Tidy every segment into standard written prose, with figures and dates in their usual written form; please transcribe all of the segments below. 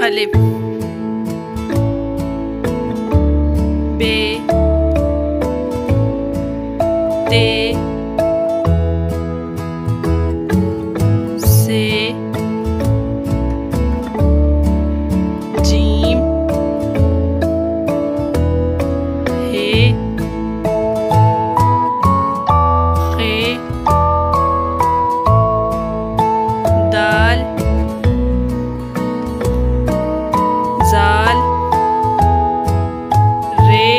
अलिफ, बे, ते, से, जीम, हे, खे, दाल, जाल, रे,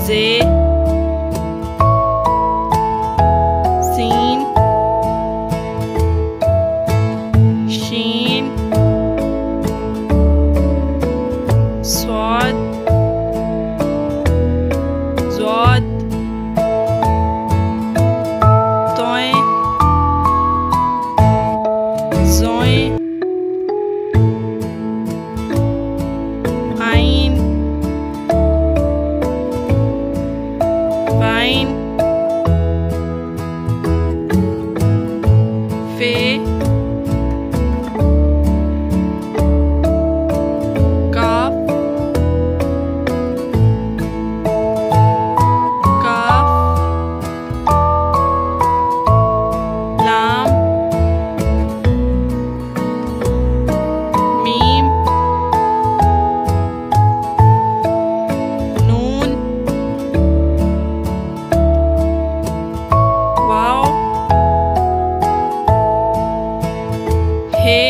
जे, सीन, शीन, स्वाद, ज़ाद, तोएं, ज़ोएं, आइन, वाइन, फे, काफ, काफ, लाम, मीम, नून, वाव, हे,